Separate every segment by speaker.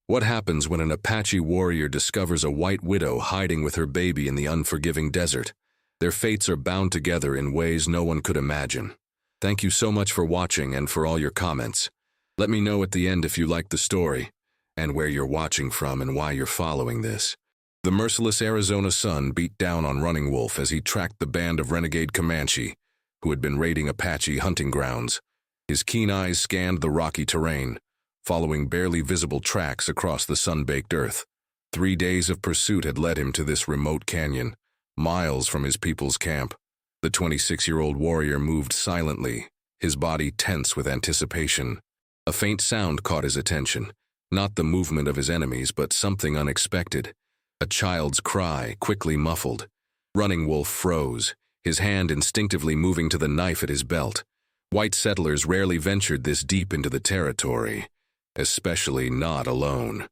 Speaker 1: What happens when an Apache warrior discovers a white widow hiding with her baby in the unforgiving desert? Their fates are bound together in ways no one could imagine. Thank you so much for watching and for all your comments. Let me know at the end if you liked the story, and where you're watching from and why you're following this. The merciless Arizona sun beat down on Running Wolf as he tracked the band of renegade Comanche, who had been raiding Apache hunting grounds. His keen eyes scanned the rocky terrain, following barely visible tracks across the sun-baked earth. 3 days of pursuit had led him to this remote canyon, miles from his people's camp. The 26-year-old warrior moved silently, his body tense with anticipation. A faint sound caught his attention, not the movement of his enemies, but something unexpected. A child's cry, quickly muffled. Running Wolf froze, his hand instinctively moving to the knife at his belt. White settlers rarely ventured this deep into the territory, especially not alone.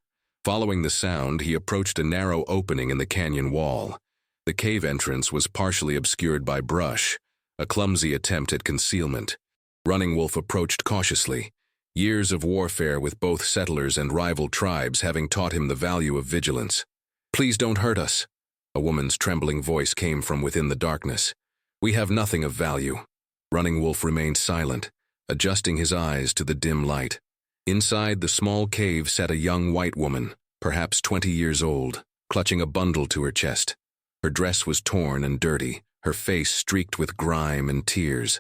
Speaker 1: Following the sound, he approached a narrow opening in the canyon wall. The cave entrance was partially obscured by brush, a clumsy attempt at concealment. Running Wolf approached cautiously, years of warfare with both settlers and rival tribes having taught him the value of vigilance. "Please don't hurt us," a woman's trembling voice came from within the darkness. "We have nothing of value." Running Wolf remained silent, adjusting his eyes to the dim light. Inside the small cave sat a young white woman, perhaps 20 years old, clutching a bundle to her chest. Her dress was torn and dirty, her face streaked with grime and tears.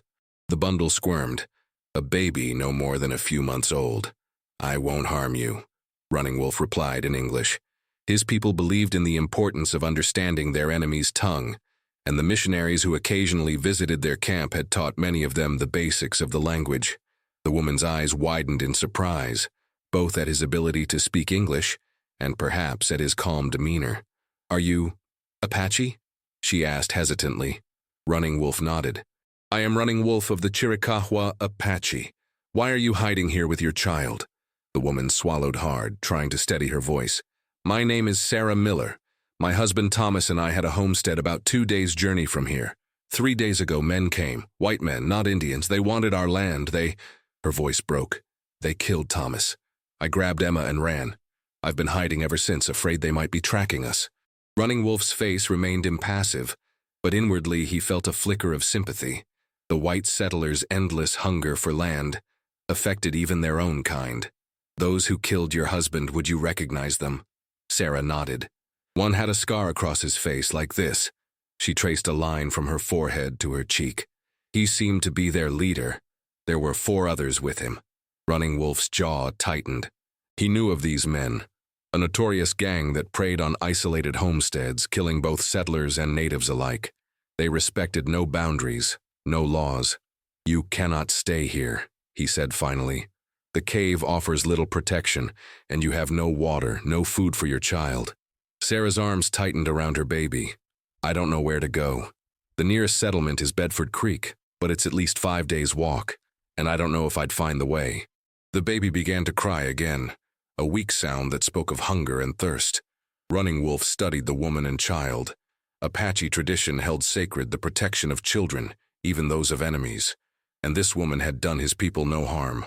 Speaker 1: The bundle squirmed, a baby no more than a few months old. "I won't harm you," Running Wolf replied in English. His people believed in the importance of understanding their enemy's tongue, and the missionaries who occasionally visited their camp had taught many of them the basics of the language. The woman's eyes widened in surprise, both at his ability to speak English and perhaps at his calm demeanor. "Are you Apache?" she asked hesitantly. Running Wolf nodded. "I am Running Wolf of the Chiricahua Apache. Why are you hiding here with your child?" The woman swallowed hard, trying to steady her voice. "My name is Sarah Miller. My husband Thomas and I had a homestead about 2 days' journey from here. 3 days ago men came, white men, not Indians. They wanted our land. Her voice broke. "They killed Thomas. I grabbed Emma and ran. I've been hiding ever since, afraid they might be tracking us." Running Wolf's face remained impassive, but inwardly he felt a flicker of sympathy. The white settlers' endless hunger for land affected even their own kind. "Those who killed your husband, would you recognize them?" Sarah nodded. "One had a scar across his face like this." She traced a line from her forehead to her cheek. "He seemed to be their leader. There were 4 others with him." Running Wolf's jaw tightened. He knew of these men, a notorious gang that preyed on isolated homesteads, killing both settlers and natives alike. They respected no boundaries, no laws. "You cannot stay here," he said finally. "The cave offers little protection, and you have no water, no food for your child." Sarah's arms tightened around her baby. "I don't know where to go. The nearest settlement is Bedford Creek, but it's at least 5 days' walk, and I don't know if I'd find the way." The baby began to cry again, a weak sound that spoke of hunger and thirst. Running Wolf studied the woman and child. Apache tradition held sacred the protection of children, even those of enemies, and this woman had done his people no harm.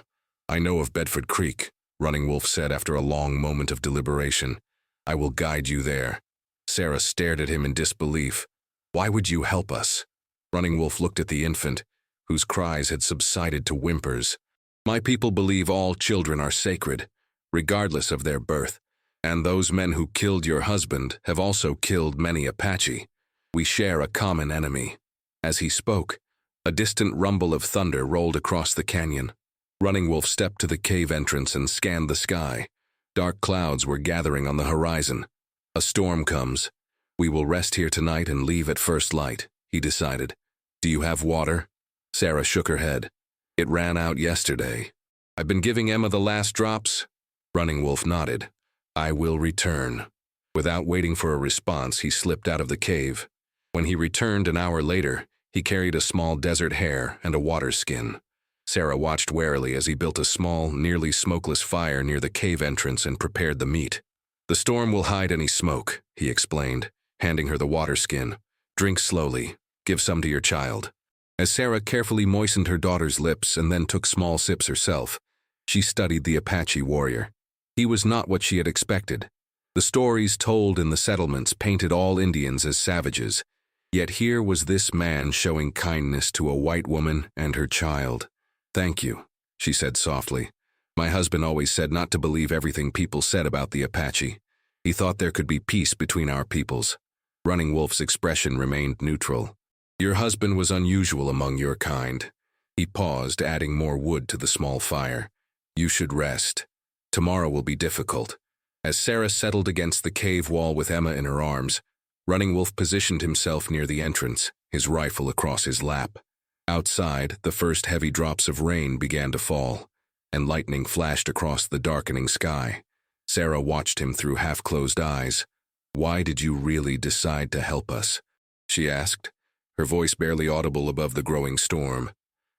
Speaker 1: "I know of Bedford Creek," Running Wolf said after a long moment of deliberation. "I will guide you there." Sarah stared at him in disbelief. "Why would you help us?" Running Wolf looked at the infant, whose cries had subsided to whimpers. "My people believe all children are sacred, regardless of their birth, and those men who killed your husband have also killed many Apache. We share a common enemy." As he spoke, a distant rumble of thunder rolled across the canyon. Running Wolf stepped to the cave entrance and scanned the sky. Dark clouds were gathering on the horizon. "A storm comes. We will rest here tonight and leave at first light," he decided. "Do you have water?" Sarah shook her head. "It ran out yesterday. I've been giving Emma the last drops." Running Wolf nodded. "I will return." Without waiting for a response, he slipped out of the cave. When he returned an hour later, he carried a small desert hare and a water skin. Sarah watched warily as he built a small, nearly smokeless fire near the cave entrance and prepared the meat. "The storm will hide any smoke," he explained, handing her the water skin. "Drink slowly. Give some to your child." As Sarah carefully moistened her daughter's lips and then took small sips herself, she studied the Apache warrior. He was not what she had expected. The stories told in the settlements painted all Indians as savages, yet here was this man showing kindness to a white woman and her child. "Thank you," she said softly. "My husband always said not to believe everything people said about the Apache. He thought there could be peace between our peoples." Running Wolf's expression remained neutral. "Your husband was unusual among your kind." He paused, adding more wood to the small fire. "You should rest. Tomorrow will be difficult." As Sarah settled against the cave wall with Emma in her arms, Running Wolf positioned himself near the entrance, his rifle across his lap. Outside, the first heavy drops of rain began to fall, and lightning flashed across the darkening sky. Sarah watched him through half-closed eyes. "Why did you really decide to help us?" she asked, her voice barely audible above the growing storm.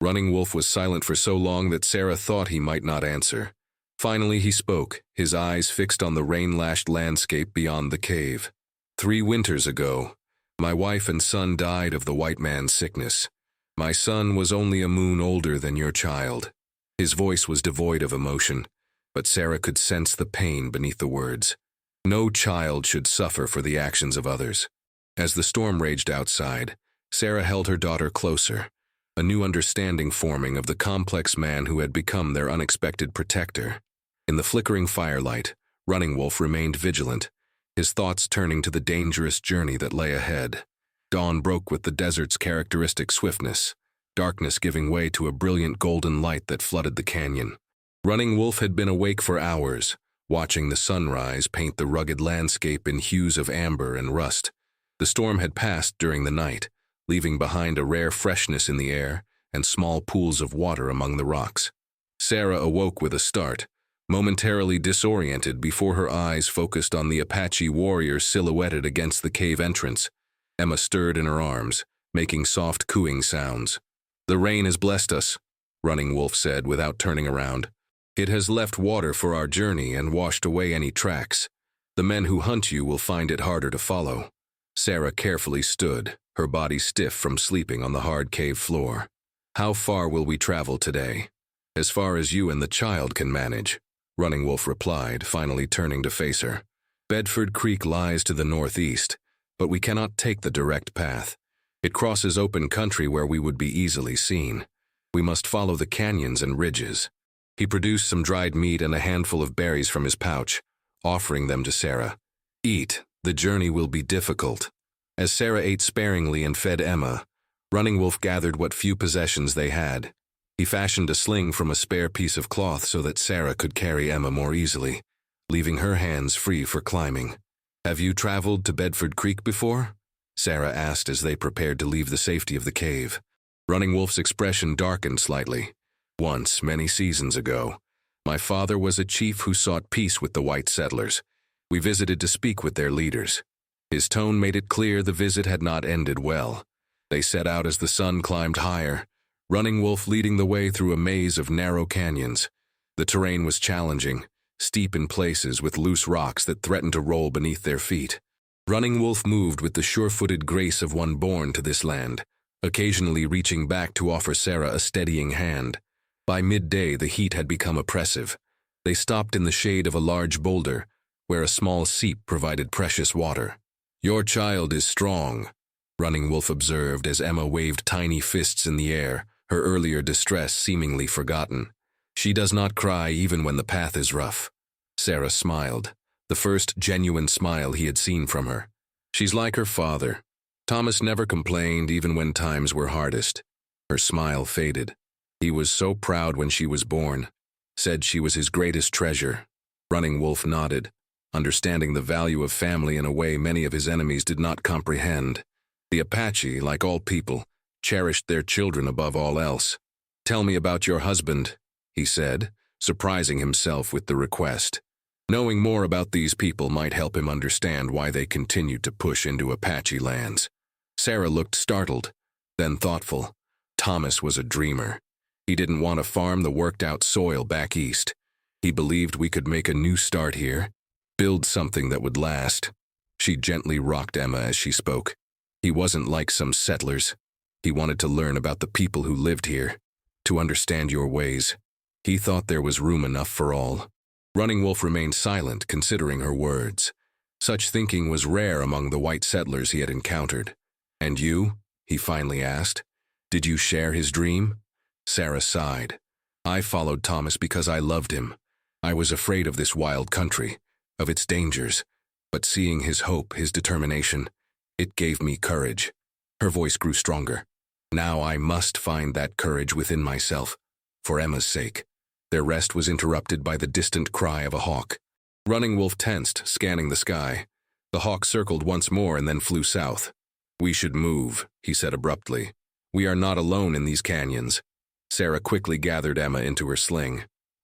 Speaker 1: Running Wolf was silent for so long that Sarah thought he might not answer. Finally he spoke, his eyes fixed on the rain-lashed landscape beyond the cave. "3 winters ago, my wife and son died of the white man's sickness. My son was only a moon older than your child." His voice was devoid of emotion, but Sarah could sense the pain beneath the words. No child should suffer for the actions of others. As the storm raged outside, Sarah held her daughter closer, a new understanding forming of the complex man who had become their unexpected protector. In the flickering firelight, Running Wolf remained vigilant, his thoughts turning to the dangerous journey that lay ahead. Dawn broke with the desert's characteristic swiftness, darkness giving way to a brilliant golden light that flooded the canyon. Running Wolf had been awake for hours, watching the sunrise paint the rugged landscape in hues of amber and rust. The storm had passed during the night, leaving behind a rare freshness in the air and small pools of water among the rocks. Sarah awoke with a start, momentarily disoriented before her eyes focused on the Apache warrior silhouetted against the cave entrance. Emma stirred in her arms, making soft cooing sounds. "The rain has blessed us," Running Wolf said without turning around. "It has left water for our journey and washed away any tracks. The men who hunt you will find it harder to follow." Sarah carefully stood, her body stiff from sleeping on the hard cave floor. "How far will we travel today?" "As far as you and the child can manage," Running Wolf replied, finally turning to face her. "Bedford Creek lies to the northeast, but we cannot take the direct path. It crosses open country where we would be easily seen. We must follow the canyons and ridges." He produced some dried meat and a handful of berries from his pouch, offering them to Sarah. "Eat, the journey will be difficult." As Sarah ate sparingly and fed Emma, Running Wolf gathered what few possessions they had. He fashioned a sling from a spare piece of cloth so that Sarah could carry Emma more easily, leaving her hands free for climbing. "Have you traveled to Bedford Creek before?" Sarah asked as they prepared to leave the safety of the cave. Running Wolf's expression darkened slightly. "Once, many seasons ago. My father was a chief who sought peace with the white settlers. We visited to speak with their leaders." His tone made it clear the visit had not ended well. They set out as the sun climbed higher, Running Wolf leading the way through a maze of narrow canyons. The terrain was challenging, steep in places with loose rocks that threatened to roll beneath their feet. Running Wolf moved with the sure-footed grace of one born to this land, occasionally reaching back to offer Sarah a steadying hand. By midday, the heat had become oppressive. They stopped in the shade of a large boulder, where a small seep provided precious water. "Your child is strong," Running Wolf observed as Emma waved tiny fists in the air, her earlier distress seemingly forgotten. "She does not cry even when the path is rough." Sarah smiled, the first genuine smile he had seen from her. "She's like her father. Thomas never complained even when times were hardest." Her smile faded. "He was so proud when she was born. Said she was his greatest treasure." Running Wolf nodded, understanding the value of family in a way many of his enemies did not comprehend. The Apache, like all people, cherished their children above all else. "Tell me about your husband," he said, surprising himself with the request. Knowing more about these people might help him understand why they continued to push into Apache lands. Sarah looked startled, then thoughtful. Thomas was a dreamer. He didn't want to farm the worked-out soil back east. He believed we could make a new start here, build something that would last. She gently rocked Emma as she spoke. He wasn't like some settlers. He wanted to learn about the people who lived here, to understand your ways. He thought there was room enough for all. Running Wolf remained silent, considering her words. Such thinking was rare among the white settlers he had encountered. "And you?" he finally asked. "Did you share his dream?" Sarah sighed. "I followed Thomas because I loved him. I was afraid of this wild country, of its dangers. But seeing his hope, his determination, it gave me courage." Her voice grew stronger. "Now I must find that courage within myself, for Emma's sake." Their rest was interrupted by the distant cry of a hawk. Running Wolf tensed, scanning the sky. The hawk circled once more and then flew south. "We should move," he said abruptly. "We are not alone in these canyons." Sarah quickly gathered Emma into her sling.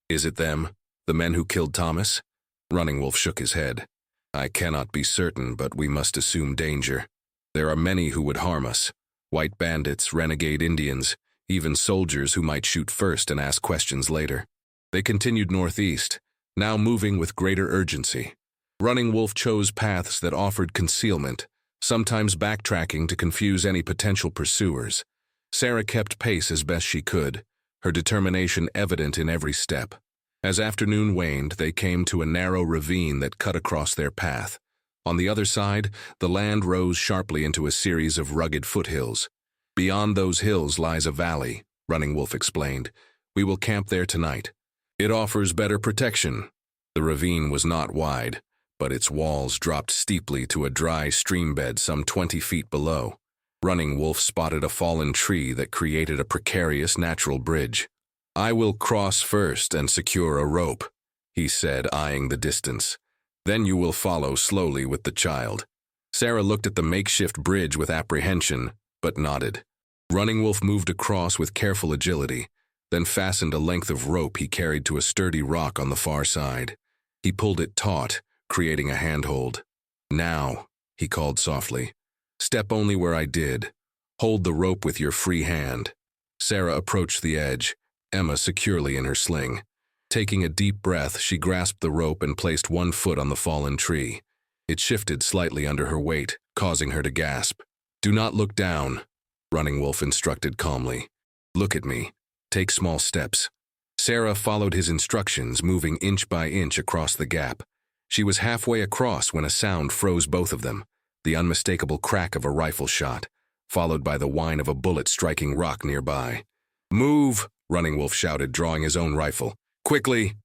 Speaker 1: "Is it them? The men who killed Thomas?" Running Wolf shook his head. "I cannot be certain, but we must assume danger. There are many who would harm us. White bandits, renegade Indians, even soldiers who might shoot first and ask questions later." They continued northeast, now moving with greater urgency. Running Wolf chose paths that offered concealment, sometimes backtracking to confuse any potential pursuers. Sarah kept pace as best she could, her determination evident in every step. As afternoon waned, they came to a narrow ravine that cut across their path. On the other side, the land rose sharply into a series of rugged foothills. "Beyond those hills lies a valley," Running Wolf explained. "We will camp there tonight. It offers better protection." The ravine was not wide, but its walls dropped steeply to a dry streambed some 20 feet below. Running Wolf spotted a fallen tree that created a precarious natural bridge. "I will cross first and secure a rope," he said, eyeing the distance. "Then you will follow slowly with the child." Sarah looked at the makeshift bridge with apprehension, but nodded. Running Wolf moved across with careful agility, then fastened a length of rope he carried to a sturdy rock on the far side. He pulled it taut, creating a handhold. "Now," he called softly. "Step only where I did. Hold the rope with your free hand." Sarah approached the edge, Emma securely in her sling. Taking a deep breath, she grasped the rope and placed one foot on the fallen tree. It shifted slightly under her weight, causing her to gasp. "Do not look down," Running Wolf instructed calmly. "Look at me. Take small steps." Sarah followed his instructions, moving inch by inch across the gap. She was halfway across when a sound froze both of them, the unmistakable crack of a rifle shot, followed by the whine of a bullet striking rock nearby. "Move!" Running Wolf shouted, drawing his own rifle. "Quickly!"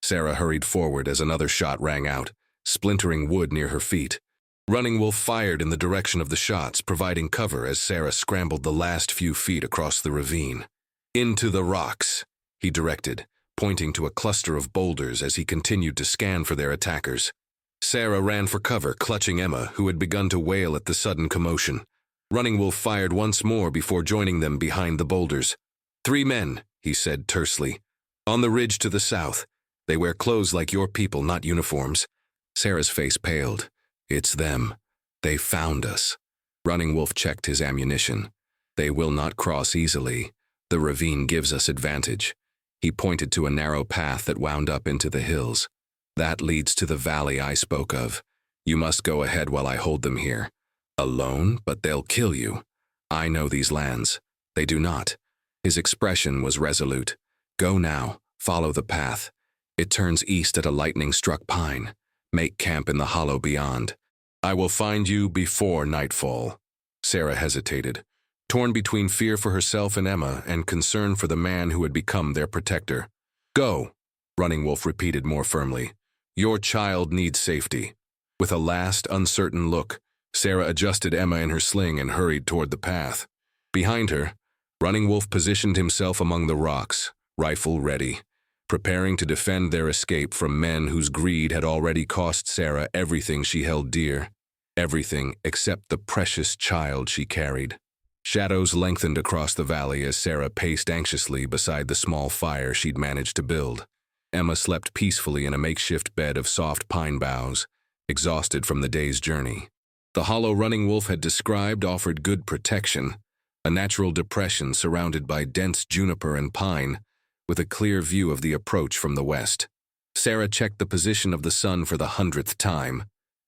Speaker 1: Sarah hurried forward as another shot rang out, splintering wood near her feet. Running Wolf fired in the direction of the shots, providing cover as Sarah scrambled the last few feet across the ravine. "Into the rocks," he directed, pointing to a cluster of boulders as he continued to scan for their attackers. Sarah ran for cover, clutching Emma, who had begun to wail at the sudden commotion. Running Wolf fired once more before joining them behind the boulders. "3 men," he said tersely. "On the ridge to the south. They wear clothes like your people, not uniforms." Sarah's face paled. "It's them. They found us." Running Wolf checked his ammunition. "They will not cross easily. The ravine gives us advantage." He pointed to a narrow path that wound up into the hills. "That leads to the valley I spoke of. You must go ahead while I hold them here. Alone, but they'll kill you. I know these lands. They do not." His expression was resolute. "Go now. Follow the path. It turns east at a lightning-struck pine. Make camp in the hollow beyond. I will find you before nightfall." Sarah hesitated, torn between fear for herself and Emma and concern for the man who had become their protector. "Go," Running Wolf repeated more firmly. "Your child needs safety." With a last, uncertain look, Sarah adjusted Emma in her sling and hurried toward the path. Behind her, Running Wolf positioned himself among the rocks, rifle ready, preparing to defend their escape from men whose greed had already cost Sarah everything she held dear, everything except the precious child she carried. Shadows lengthened across the valley as Sarah paced anxiously beside the small fire she'd managed to build. Emma slept peacefully in a makeshift bed of soft pine boughs, exhausted from the day's journey. The hollow Running Wolf had described offered good protection, a natural depression surrounded by dense juniper and pine, with a clear view of the approach from the west. Sarah checked the position of the sun for the 100th time.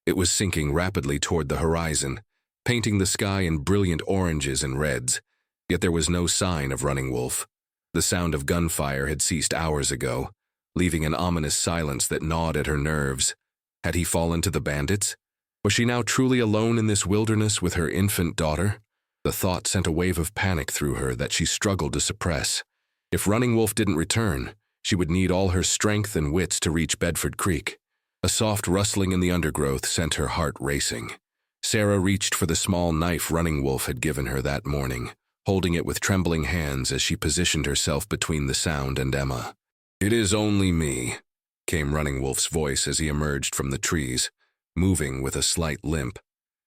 Speaker 1: It was sinking rapidly toward the horizon, painting the sky in brilliant oranges and reds, yet there was no sign of Running Wolf. The sound of gunfire had ceased hours ago, leaving an ominous silence that gnawed at her nerves. Had he fallen to the bandits? Was she now truly alone in this wilderness with her infant daughter? The thought sent a wave of panic through her that she struggled to suppress. If Running Wolf didn't return, she would need all her strength and wits to reach Bedford Creek. A soft rustling in the undergrowth sent her heart racing. Sarah reached for the small knife Running Wolf had given her that morning, holding it with trembling hands as she positioned herself between the sound and Emma. "It is only me," came Running Wolf's voice as he emerged from the trees, moving with a slight limp.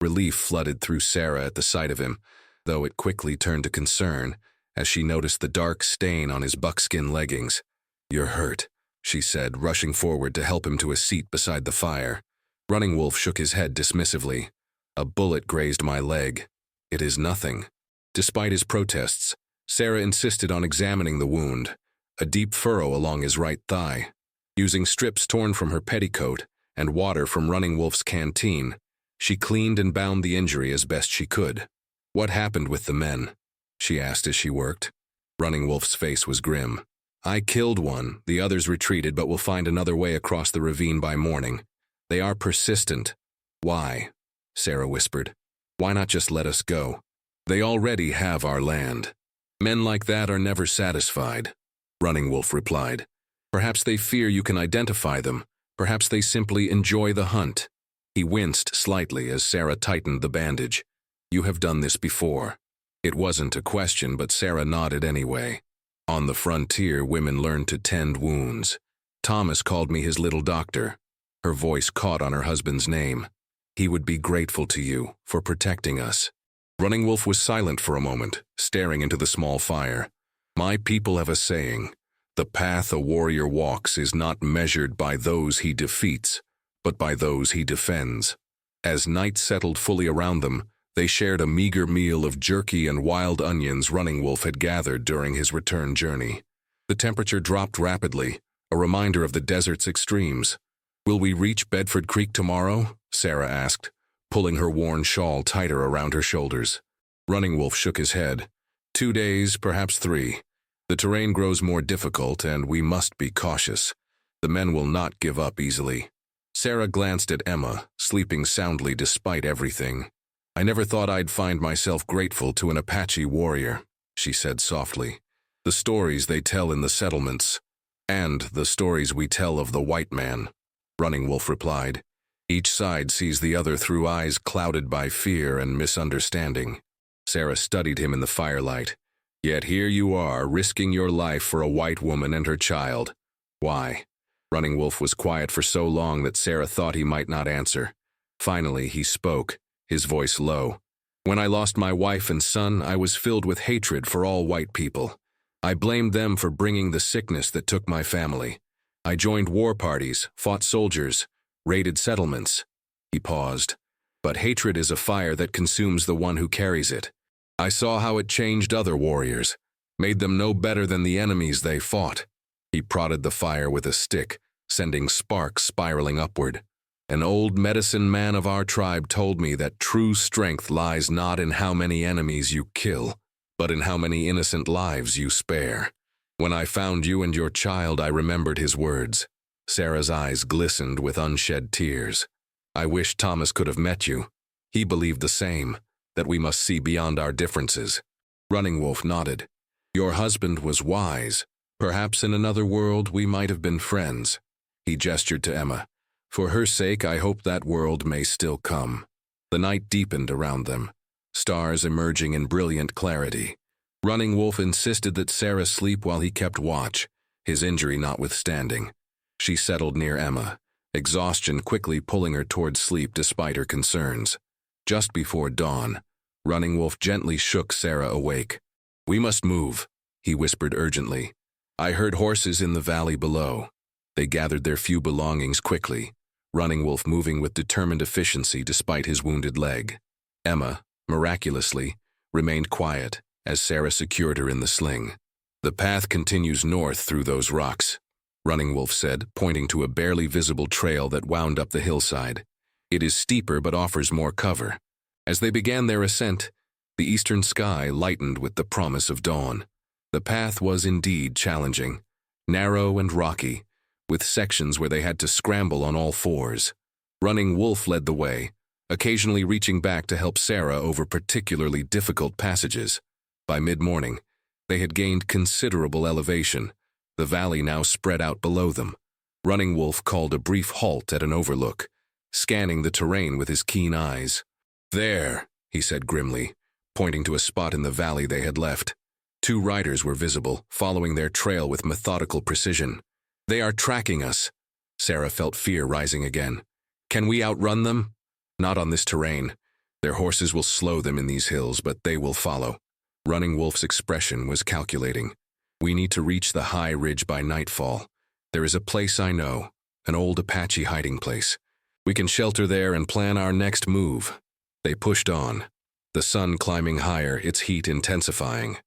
Speaker 1: Relief flooded through Sarah at the sight of him, though it quickly turned to concern as she noticed the dark stain on his buckskin leggings. "You're hurt," she said, rushing forward to help him to a seat beside the fire. Running Wolf shook his head dismissively. "A bullet grazed my leg. It is nothing." Despite his protests, Sarah insisted on examining the wound, a deep furrow along his right thigh. Using strips torn from her petticoat and water from Running Wolf's canteen, she cleaned and bound the injury as best she could. "What happened with the men?" she asked as she worked. Running Wolf's face was grim. "I killed one. The others retreated, but will find another way across the ravine by morning. They are persistent." "Why?" Sarah whispered. "Why not just let us go? They already have our land." "Men like that are never satisfied," Running Wolf replied. "Perhaps they fear you can identify them. Perhaps they simply enjoy the hunt." He winced slightly as Sarah tightened the bandage. "You have done this before." It wasn't a question, but Sarah nodded anyway. "On the frontier, women learn to tend wounds. Thomas called me his little doctor." Her voice caught on her husband's name. "He would be grateful to you for protecting us." Running Wolf was silent for a moment, staring into the small fire. "My people have a saying. The path a warrior walks is not measured by those he defeats, but by those he defends." As night settled fully around them, they shared a meager meal of jerky and wild onions Running Wolf had gathered during his return journey. The temperature dropped rapidly, a reminder of the desert's extremes. "Will we reach Bedford Creek tomorrow?" Sarah asked, pulling her worn shawl tighter around her shoulders. Running Wolf shook his head. 2 days, perhaps 3. The terrain grows more difficult, and we must be cautious. The men will not give up easily. Sarah glanced at Emma, sleeping soundly despite everything. "I never thought I'd find myself grateful to an Apache warrior," she said softly. "The stories they tell in the settlements, and the stories we tell of the white man," Running Wolf replied. "Each side sees the other through eyes clouded by fear and misunderstanding." Sarah studied him in the firelight. "Yet here you are, risking your life for a white woman and her child. Why?" Running Wolf was quiet for so long that Sarah thought he might not answer. Finally, he spoke, his voice low. "When I lost my wife and son, I was filled with hatred for all white people. I blamed them for bringing the sickness that took my family. I joined war parties, fought soldiers, raided settlements." He paused. "But hatred is a fire that consumes the one who carries it. I saw how it changed other warriors, made them no better than the enemies they fought." He prodded the fire with a stick, sending sparks spiraling upward. "An old medicine man of our tribe told me that true strength lies not in how many enemies you kill, but in how many innocent lives you spare. When I found you and your child, I remembered his words." Sarah's eyes glistened with unshed tears. "I wish Thomas could have met you. He believed the same, that we must see beyond our differences." Running Wolf nodded. "Your husband was wise. Perhaps in another world we might have been friends." He gestured to Emma. "For her sake, I hope that world may still come." The night deepened around them, stars emerging in brilliant clarity. Running Wolf insisted that Sarah sleep while he kept watch, his injury notwithstanding. She settled near Emma, exhaustion quickly pulling her toward sleep despite her concerns. Just before dawn, Running Wolf gently shook Sarah awake. "We must move," he whispered urgently. "I heard horses in the valley below." They gathered their few belongings quickly, Running Wolf moving with determined efficiency despite his wounded leg. Emma, miraculously, remained quiet as Sarah secured her in the sling. "The path continues north through those rocks," Running Wolf said, pointing to a barely visible trail that wound up the hillside. "It is steeper but offers more cover." As they began their ascent, the eastern sky lightened with the promise of dawn. The path was indeed challenging, narrow and rocky, with sections where they had to scramble on all fours. Running Wolf led the way, occasionally reaching back to help Sarah over particularly difficult passages. By mid-morning, they had gained considerable elevation. The valley now spread out below them. Running Wolf called a brief halt at an overlook, scanning the terrain with his keen eyes. "There," he said grimly, pointing to a spot in the valley they had left. 2 riders were visible, following their trail with methodical precision. "They are tracking us." Sarah felt fear rising again. "Can we outrun them?" "Not on this terrain. Their horses will slow them in these hills, but they will follow." Running Wolf's expression was calculating. "We need to reach the high ridge by nightfall. There is a place I know, an old Apache hiding place. We can shelter there and plan our next move." They pushed on, the sun climbing higher, its heat intensifying.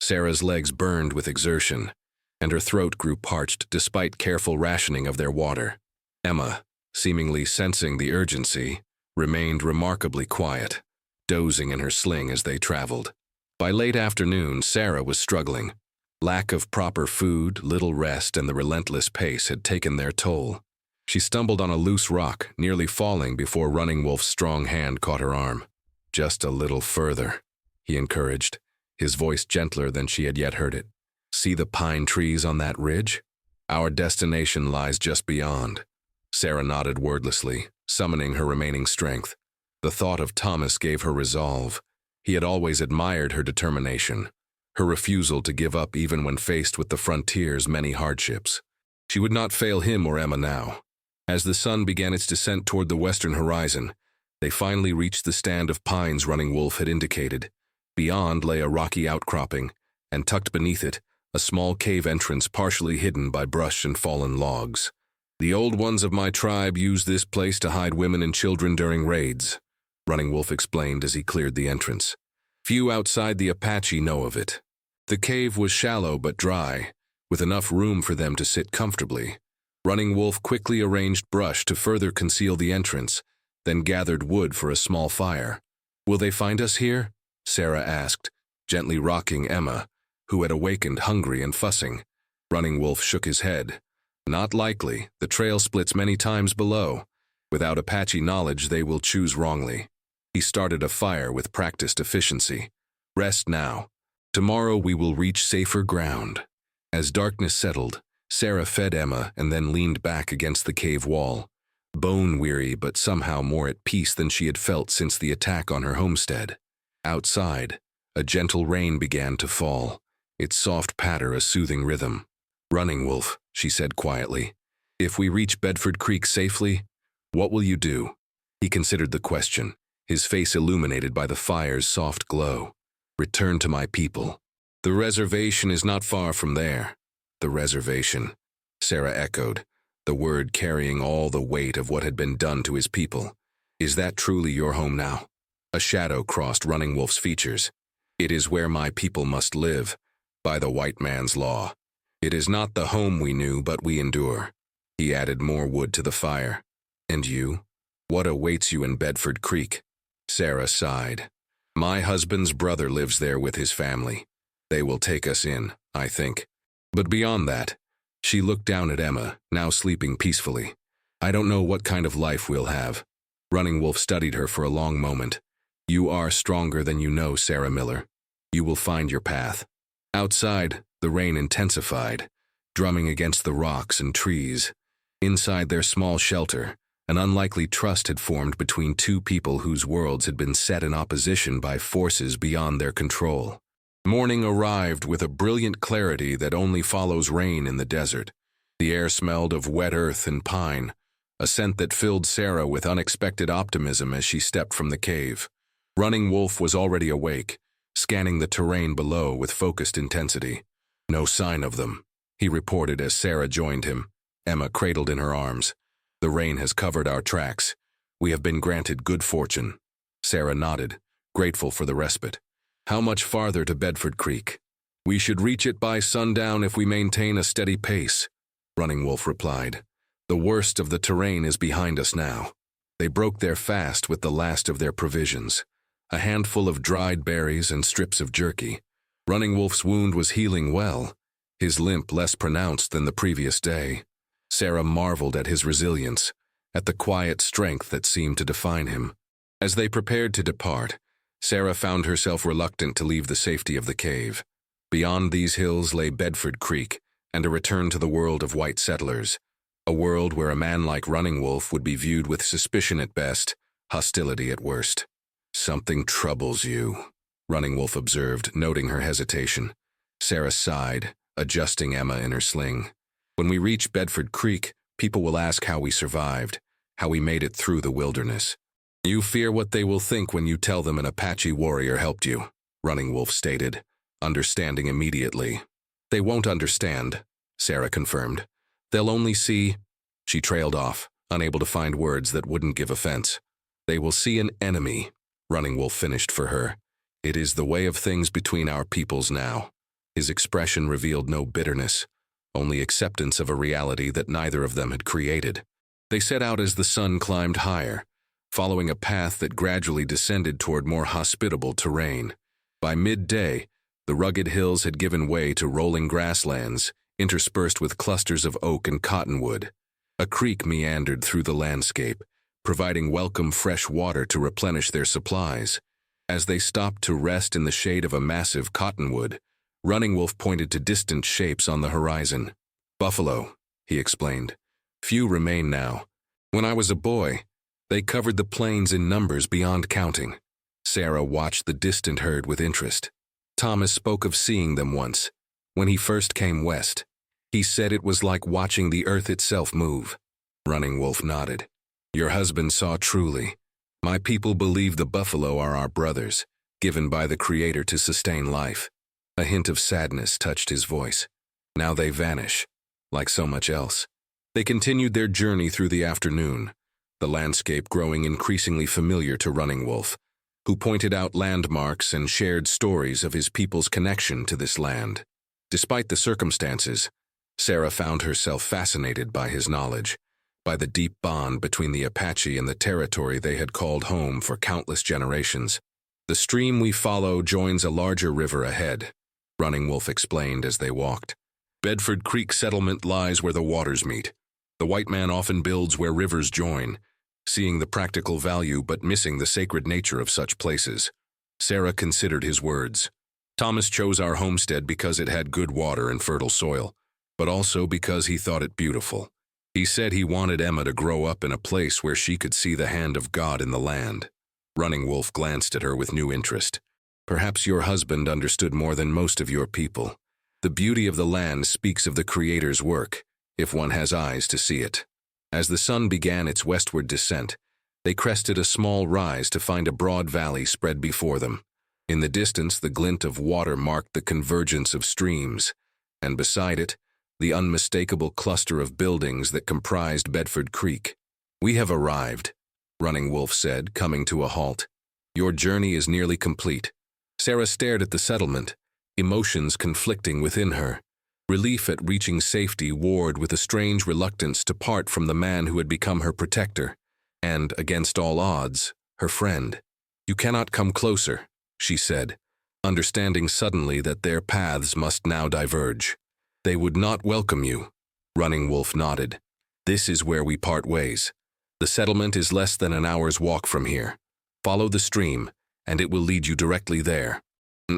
Speaker 1: Sarah's legs burned with exertion, and her throat grew parched despite careful rationing of their water. Emma, seemingly sensing the urgency, remained remarkably quiet, dozing in her sling as they traveled. By late afternoon, Sarah was struggling. Lack of proper food, little rest, and the relentless pace had taken their toll. She stumbled on a loose rock, nearly falling before Running Wolf's strong hand caught her arm. "Just a little further," he encouraged, his voice gentler than she had yet heard it. "See the pine trees on that ridge? Our destination lies just beyond." Sarah nodded wordlessly, summoning her remaining strength. The thought of Thomas gave her resolve. He had always admired her determination, her refusal to give up even when faced with the frontier's many hardships. She would not fail him or Emma now. As the sun began its descent toward the western horizon, they finally reached the stand of pines Running Wolf had indicated. Beyond lay a rocky outcropping, and tucked beneath it, a small cave entrance partially hidden by brush and fallen logs. "The old ones of my tribe used this place to hide women and children during raids," Running Wolf explained as he cleared the entrance. "Few outside the Apache know of it." The cave was shallow but dry, with enough room for them to sit comfortably. Running Wolf quickly arranged brush to further conceal the entrance, then gathered wood for a small fire. "Will they find us here?" Sarah asked, gently rocking Emma, who had awakened hungry and fussing. Running Wolf shook his head. "Not likely. The trail splits many times below. Without Apache knowledge, they will choose wrongly." He started a fire with practiced efficiency. "Rest now. Tomorrow we will reach safer ground." As darkness settled, Sarah fed Emma and then leaned back against the cave wall, bone-weary but somehow more at peace than she had felt since the attack on her homestead. Outside, a gentle rain began to fall, its soft patter a soothing rhythm. "Running Wolf," she said quietly, "if we reach Bedford Creek safely, what will you do?" He considered the question, his face illuminated by the fire's soft glow. "Return to my people. The reservation is not far from there." "The reservation," Sarah echoed, the word carrying all the weight of what had been done to his people. "Is that truly your home now?" A shadow crossed Running Wolf's features. "It is where my people must live, by the white man's law. It is not the home we knew, but we endure." He added more wood to the fire. "And you? What awaits you in Bedford Creek?" Sarah sighed. "My husband's brother lives there with his family. They will take us in, I think. But beyond that," she looked down at Emma, now sleeping peacefully. "I don't know what kind of life we'll have." Running Wolf studied her for a long moment. "You are stronger than you know, Sarah Miller. You will find your path." Outside, the rain intensified, drumming against the rocks and trees. Inside their small shelter, an unlikely trust had formed between 2 people whose worlds had been set in opposition by forces beyond their control. Morning arrived with a brilliant clarity that only follows rain in the desert. The air smelled of wet earth and pine, a scent that filled Sarah with unexpected optimism as she stepped from the cave. Running Wolf was already awake, scanning the terrain below with focused intensity. "No sign of them," he reported as Sarah joined him, Emma cradled in her arms. "The rain has covered our tracks. We have been granted good fortune." Sarah nodded, grateful for the respite. "How much farther to Bedford Creek?" "We should reach it by sundown if we maintain a steady pace," Running Wolf replied. "The worst of the terrain is behind us now." They broke their fast with the last of their provisions, a handful of dried berries and strips of jerky. Running Wolf's wound was healing well, his limp less pronounced than the previous day. Sarah marveled at his resilience, at the quiet strength that seemed to define him. As they prepared to depart, Sarah found herself reluctant to leave the safety of the cave. Beyond these hills lay Bedford Creek, and a return to the world of white settlers, a world where a man like Running Wolf would be viewed with suspicion at best, hostility at worst. "Something troubles you," Running Wolf observed, noting her hesitation. Sarah sighed, adjusting Emma in her sling. "When we reach Bedford Creek, people will ask how we survived, how we made it through the wilderness. You fear what they will think when you tell them an Apache warrior helped you," Running Wolf stated, understanding immediately. "They won't understand," Sarah confirmed. "They'll only see—" She trailed off, unable to find words that wouldn't give offense. "They will see an enemy," Running Wolf finished for her. "It is the way of things between our peoples now." His expression revealed no bitterness, only acceptance of a reality that neither of them had created. They set out as the sun climbed higher, following a path that gradually descended toward more hospitable terrain. By midday, the rugged hills had given way to rolling grasslands, interspersed with clusters of oak and cottonwood. A creek meandered through the landscape, providing welcome fresh water to replenish their supplies. As they stopped to rest in the shade of a massive cottonwood, Running Wolf pointed to distant shapes on the horizon. "Buffalo," he explained. "Few remain now. When I was a boy, they covered the plains in numbers beyond counting." Sarah watched the distant herd with interest. "Thomas spoke of seeing them once, when he first came west. He said it was like watching the earth itself move." Running Wolf nodded. "Your husband saw truly. My people believe the buffalo are our brothers, given by the Creator to sustain life." A hint of sadness touched his voice. "Now they vanish, like so much else." They continued their journey through the afternoon, the landscape growing increasingly familiar to Running Wolf, who pointed out landmarks and shared stories of his people's connection to this land. Despite the circumstances, Sarah found herself fascinated by his knowledge, by the deep bond between the Apache and the territory they had called home for countless generations. "The stream we follow joins a larger river ahead," Running Wolf explained as they walked. "Bedford Creek settlement lies where the waters meet. The white man often builds where rivers join, seeing the practical value but missing the sacred nature of such places." Sarah considered his words. "Thomas chose our homestead because it had good water and fertile soil, but also because he thought it beautiful. He said he wanted Emma to grow up in a place where she could see the hand of God in the land." Running Wolf glanced at her with new interest. "Perhaps your husband understood more than most of your people. The beauty of the land speaks of the Creator's work, if one has eyes to see it." As the sun began its westward descent, they crested a small rise to find a broad valley spread before them. In the distance, the glint of water marked the convergence of streams, and beside it, the unmistakable cluster of buildings that comprised Bedford Creek. "We have arrived," Running Wolf said, coming to a halt. "Your journey is nearly complete." Sarah stared at the settlement, emotions conflicting within her. Relief at reaching safety warred with a strange reluctance to part from the man who had become her protector, and, against all odds, her friend. "You cannot come closer," she said, understanding suddenly that their paths must now diverge. "They would not welcome you." Running Wolf nodded. "This is where we part ways. The settlement is less than an hour's walk from here. Follow the stream, and it will lead you directly there."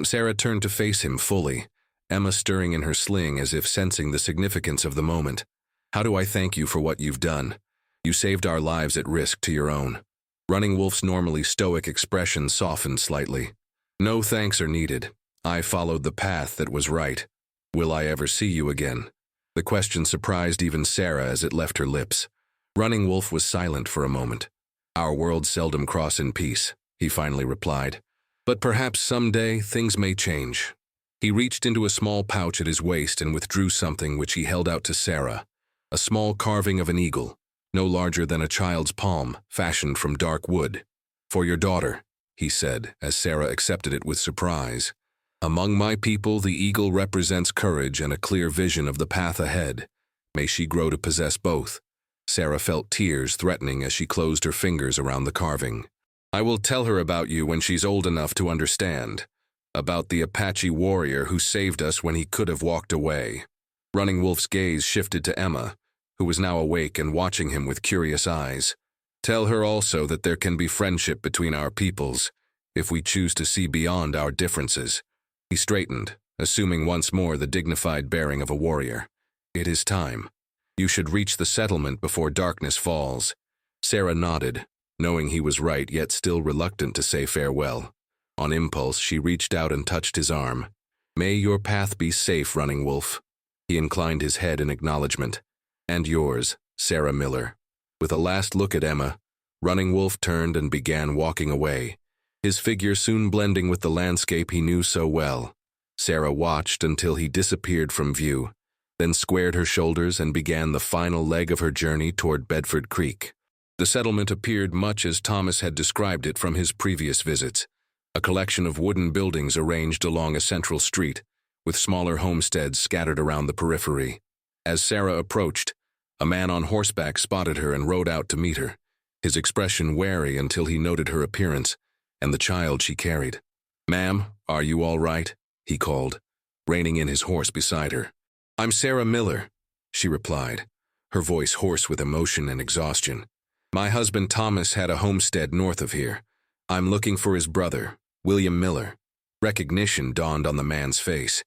Speaker 1: Sarah turned to face him fully, Emma stirring in her sling as if sensing the significance of the moment. "How do I thank you for what you've done? You saved our lives at risk to your own." Running Wolf's normally stoic expression softened slightly. "No thanks are needed. I followed the path that was right. Will I ever see you again?" The question surprised even Sarah as it left her lips. Running Wolf was silent for a moment. "Our worlds seldom cross in peace," he finally replied. "But perhaps someday things may change." He reached into a small pouch at his waist and withdrew something which he held out to Sarah, a small carving of an eagle, no larger than a child's palm, fashioned from dark wood. "For your daughter," he said, as Sarah accepted it with surprise. "Among my people, the eagle represents courage and a clear vision of the path ahead. May she grow to possess both." Sarah felt tears threatening as she closed her fingers around the carving. "I will tell her about you when she's old enough to understand. About the Apache warrior who saved us when he could have walked away." Running Wolf's gaze shifted to Emma, who was now awake and watching him with curious eyes. "Tell her also that there can be friendship between our peoples, if we choose to see beyond our differences." He straightened, assuming once more the dignified bearing of a warrior. "It is time. You should reach the settlement before darkness falls." Sarah nodded, knowing he was right yet still reluctant to say farewell. On impulse, she reached out and touched his arm. "May your path be safe, Running Wolf." He inclined his head in acknowledgement. "And yours, Sarah Miller." With a last look at Emma, Running Wolf turned and began walking away, his figure soon blending with the landscape he knew so well. Sarah watched until he disappeared from view, then squared her shoulders and began the final leg of her journey toward Bedford Creek. The settlement appeared much as Thomas had described it from his previous visits, a collection of wooden buildings arranged along a central street, with smaller homesteads scattered around the periphery. As Sarah approached, a man on horseback spotted her and rode out to meet her, his expression wary until he noted her appearance and the child she carried. "Ma'am, are you all right?" he called, reining in his horse beside her. "I'm Sarah Miller," she replied, her voice hoarse with emotion and exhaustion. "My husband Thomas had a homestead north of here. I'm looking for his brother, William Miller." Recognition dawned on the man's face.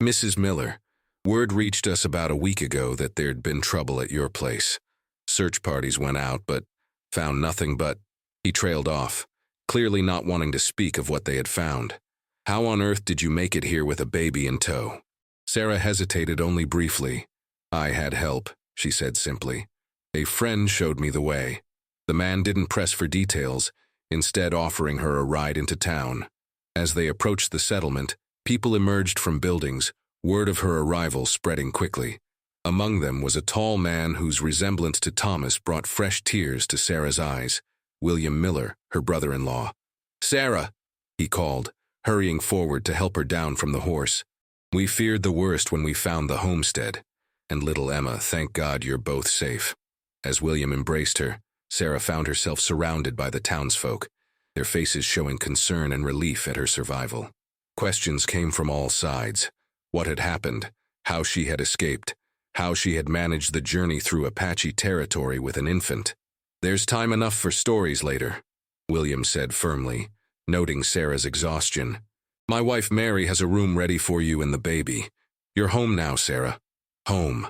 Speaker 1: "Mrs. Miller, word reached us about a week ago that there'd been trouble at your place. Search parties went out, but found nothing but—" He trailed off, clearly not wanting to speak of what they had found. "How on earth did you make it here with a baby in tow?" Sarah hesitated only briefly. "I had help," she said simply. "A friend showed me the way." The man didn't press for details, instead offering her a ride into town. As they approached the settlement, people emerged from buildings, word of her arrival spreading quickly. Among them was a tall man whose resemblance to Thomas brought fresh tears to Sarah's eyes, William Miller, her brother-in-law. "Sarah," he called, hurrying forward to help her down from the horse. "We feared the worst when we found the homestead. And little Emma, thank God you're both safe." As William embraced her, Sarah found herself surrounded by the townsfolk, their faces showing concern and relief at her survival. Questions came from all sides. What had happened, how she had escaped, how she had managed the journey through Apache territory with an infant. "There's time enough for stories later," William said firmly, noting Sarah's exhaustion. "My wife Mary has a room ready for you and the baby. You're home now, Sarah." Home.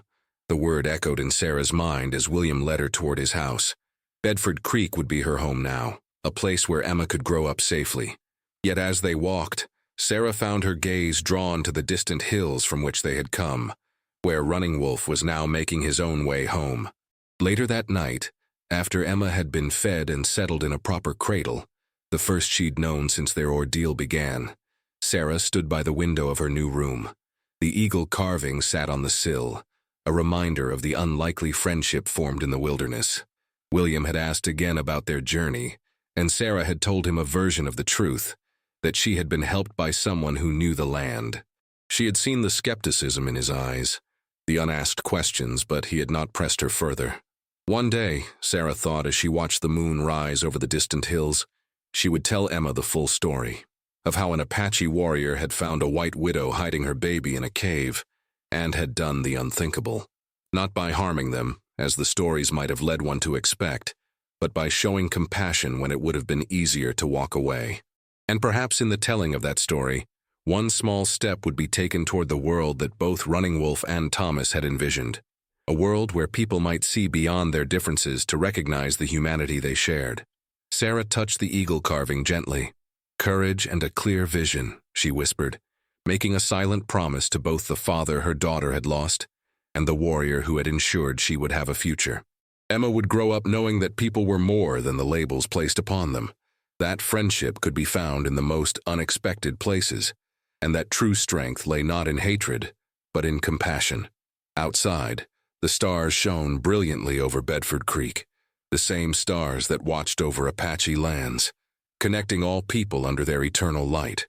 Speaker 1: The word echoed in Sarah's mind as William led her toward his house. Bedford Creek would be her home now, a place where Emma could grow up safely. Yet as they walked, Sarah found her gaze drawn to the distant hills from which they had come, where Running Wolf was now making his own way home. Later that night, after Emma had been fed and settled in a proper cradle, the first she'd known since their ordeal began, Sarah stood by the window of her new room. The eagle carving sat on the sill, a reminder of the unlikely friendship formed in the wilderness. William had asked again about their journey, and Sarah had told him a version of the truth, that she had been helped by someone who knew the land. She had seen the skepticism in his eyes, the unasked questions, but he had not pressed her further. One day, Sarah thought as she watched the moon rise over the distant hills, she would tell Emma the full story, of how an Apache warrior had found a white widow hiding her baby in a cave, and had done the unthinkable. Not by harming them, as the stories might have led one to expect, but by showing compassion when it would have been easier to walk away. And perhaps in the telling of that story, one small step would be taken toward the world that both Running Wolf and Thomas had envisioned, a world where people might see beyond their differences to recognize the humanity they shared. Sarah touched the eagle carving gently. "Courage and a clear vision," she whispered, making a silent promise to both the father her daughter had lost and the warrior who had ensured she would have a future. Emma would grow up knowing that people were more than the labels placed upon them, that friendship could be found in the most unexpected places, and that true strength lay not in hatred, but in compassion. Outside, the stars shone brilliantly over Bedford Creek, the same stars that watched over Apache lands, connecting all people under their eternal light.